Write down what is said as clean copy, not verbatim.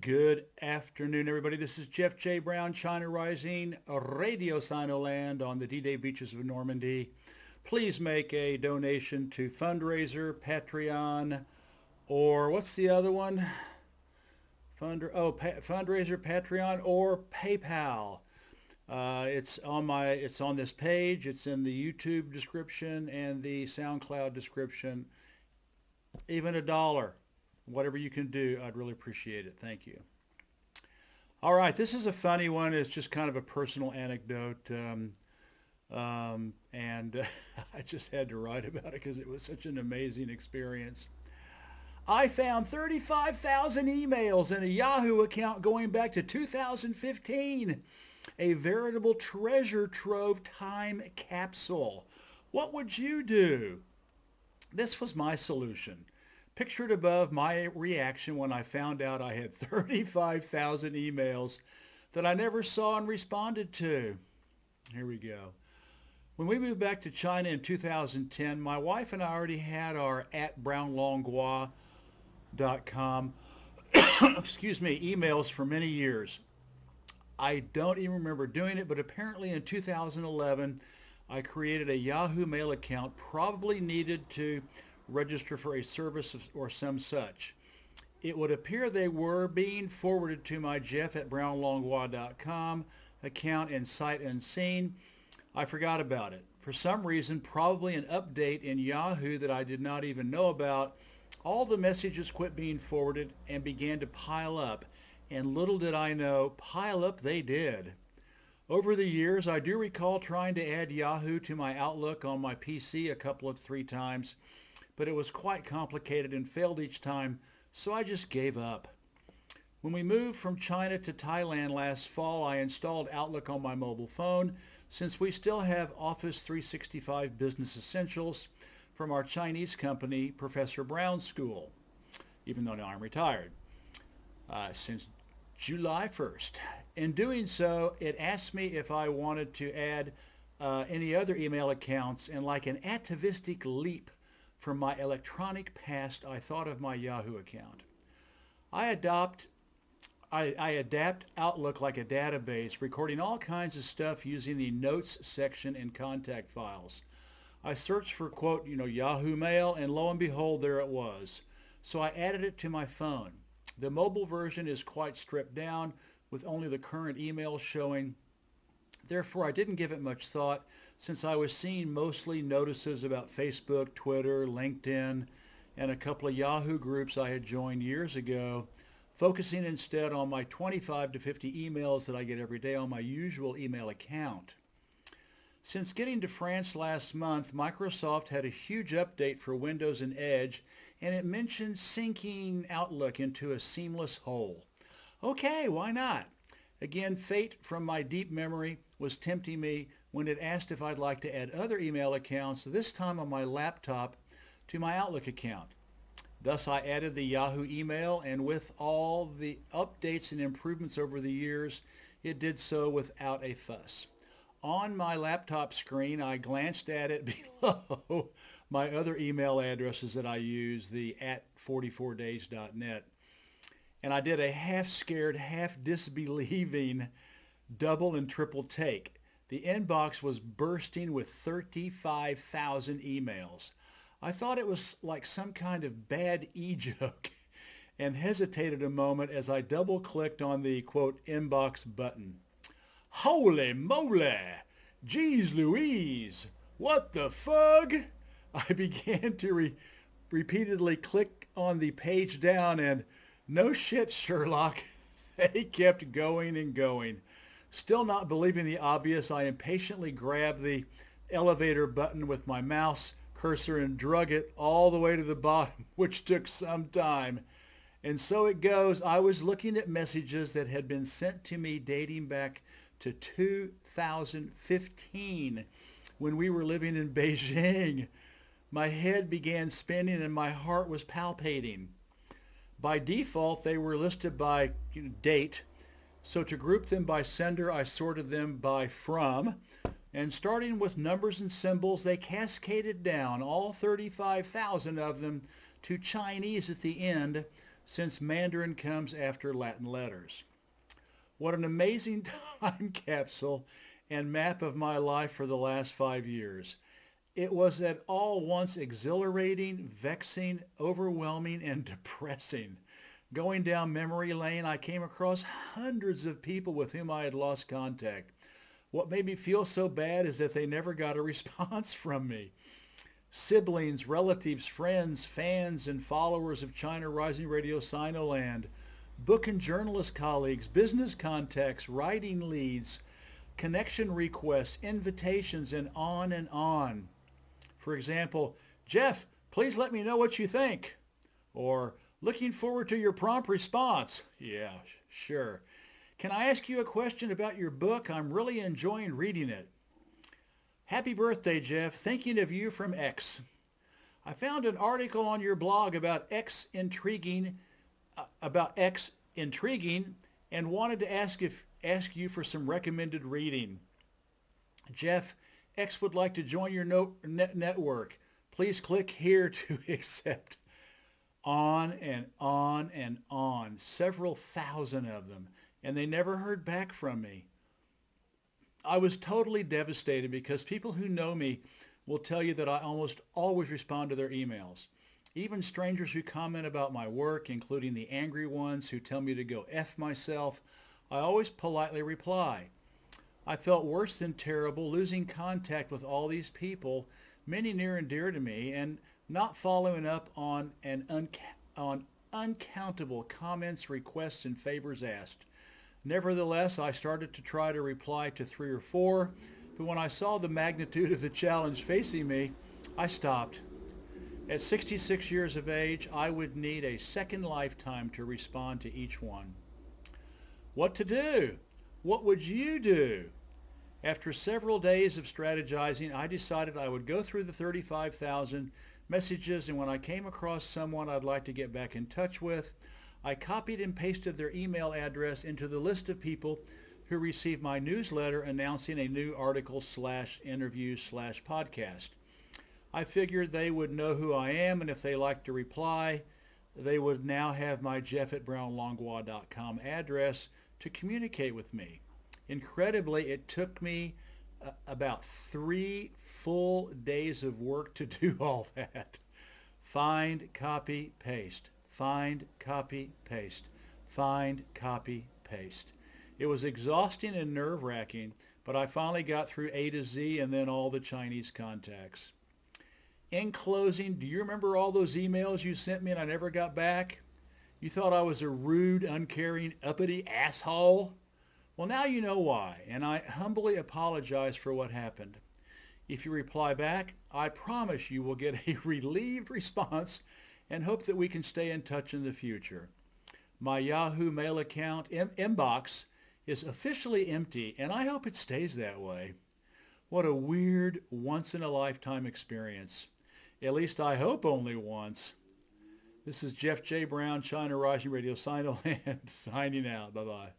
Good afternoon, everybody. This is Jeff J. Brown, China Rising Radio Sinoland on the D-Day beaches of Normandy. Please make a donation to fundraiser, Patreon, or what's the other one? Fundraiser, Patreon, or PayPal. It's on this page. It's in the YouTube description and the SoundCloud description. Even $1. Whatever you can do, I'd really appreciate it. Thank you. All right, this is a funny one. It's just kind of a personal anecdote, and I just had to write about it because it was such an amazing experience. I found 35,000 emails in a Yahoo account going back to 2015. A veritable treasure trove time capsule. What would you do? This was my solution. Pictured above my reaction when I found out I had 35,000 emails that I never saw and responded to. Here we go. When we moved back to China in 2010, my wife and I already had our @brownlonghua.com emails for many years. I don't even remember doing it, but apparently in 2011, I created a Yahoo Mail account, probably needed to register for a service or some such. It would appear they were being forwarded to my jeff@brownlonghua.com account in sight unseen. I forgot about it. For some reason, probably an update in Yahoo that I did not even know about, all the messages quit being forwarded and began to pile up. And little did I know, pile up they did. Over the years, I do recall trying to add Yahoo to my Outlook on my PC three times, but it was quite complicated and failed each time, so I just gave up. When we moved from China to Thailand last fall, I installed Outlook on my mobile phone since we still have Office 365 Business Essentials from our Chinese company, Professor Brown's School, even though now I'm retired, since July 1st. In doing so, it asked me if I wanted to add any other email accounts, and like an atavistic leap from my electronic past, I thought of my Yahoo account. I adapt Outlook like a database, recording all kinds of stuff using the notes section in contact files. I searched for, quote, Yahoo Mail, and lo and behold, there it was. So I added it to my phone. The mobile version is quite stripped down with only the current emails showing. Therefore, I didn't give it much thought since I was seeing mostly notices about Facebook, Twitter, LinkedIn, and a couple of Yahoo groups I had joined years ago, focusing instead on my 25 to 50 emails that I get every day on my usual email account. Since getting to France last month, Microsoft had a huge update for Windows and Edge, and it mentioned syncing Outlook into a seamless whole. Okay, why not? Again, fate from my deep memory was tempting me when it asked if I'd like to add other email accounts, this time on my laptop, to my Outlook account. Thus, I added the Yahoo email, and with all the updates and improvements over the years, it did so without a fuss. On my laptop screen, I glanced at it below my other email addresses that I use, the @44days.net. And I did a half-scared, half-disbelieving double and triple take. The inbox was bursting with 35,000 emails. I thought it was like some kind of bad e-joke and hesitated a moment as I double-clicked on the, quote, inbox button. Holy moly! Jeez Louise! What the fug? I began to repeatedly click on the page down, and no shit, Sherlock. They kept going and going. Still not believing the obvious, I impatiently grabbed the elevator button with my mouse cursor and drug it all the way to the bottom, which took some time. And so it goes. I was looking at messages that had been sent to me dating back to 2015 when we were living in Beijing. My head began spinning and my heart was palpitating. By default, they were listed by date. So to group them by sender, I sorted them by from. And starting with numbers and symbols, they cascaded down, all 35,000 of them, to Chinese at the end, since Mandarin comes after Latin letters. What an amazing time capsule and map of my life for the last 5 years. It was at all once exhilarating, vexing, overwhelming, and depressing. Going down memory lane, I came across hundreds of people with whom I had lost contact. What made me feel so bad is that they never got a response from me. Siblings, relatives, friends, fans, and followers of China Rising Radio Sinoland, book and journalist colleagues, business contacts, writing leads, connection requests, invitations, and on and on. For example, Jeff, please let me know what you think. Or, looking forward to your prompt response. Yeah, sure. Can I ask you a question about your book? I'm really enjoying reading it. Happy birthday, Jeff. Thinking of you from X. I found an article on your blog about X intriguing, and wanted to ask you for some recommended reading. Jeff, X would like to join your network. Please click here to accept. On and on and on, several thousand of them, and they never heard back from me. I was totally devastated because people who know me will tell you that I almost always respond to their emails. Even strangers who comment about my work, including the angry ones who tell me to go F myself, I always politely reply. I felt worse than terrible losing contact with all these people, many near and dear to me, and not following up on uncountable comments, requests, and favors asked. Nevertheless, I started to try to reply to 3 or 4, but when I saw the magnitude of the challenge facing me, I stopped. At 66 years of age, I would need a second lifetime to respond to each one. What to do? What would you do? After several days of strategizing, I decided I would go through the 35,000 messages, and when I came across someone I'd like to get back in touch with, I copied and pasted their email address into the list of people who receive my newsletter announcing a new article/interview/podcast. I figured they would know who I am, and if they liked to reply, they would now have my jeff@brownlangua.com address to communicate with me. Incredibly, it took me about 3 full days of work to do all that. Find, copy, paste. Find, copy, paste. Find, copy, paste. It was exhausting and nerve-wracking, but I finally got through A to Z and then all the Chinese contacts. In closing, do you remember all those emails you sent me and I never got back? You thought I was a rude, uncaring, uppity asshole? Well, now you know why, and I humbly apologize for what happened. If you reply back, I promise you will get a relieved response and hope that we can stay in touch in the future. My Yahoo mail account inbox is officially empty, and I hope it stays that way. What a weird, once-in-a-lifetime experience. At least I hope only once. This is Jeff J. Brown, China Rising Radio Sinoland, signing out. Bye-bye.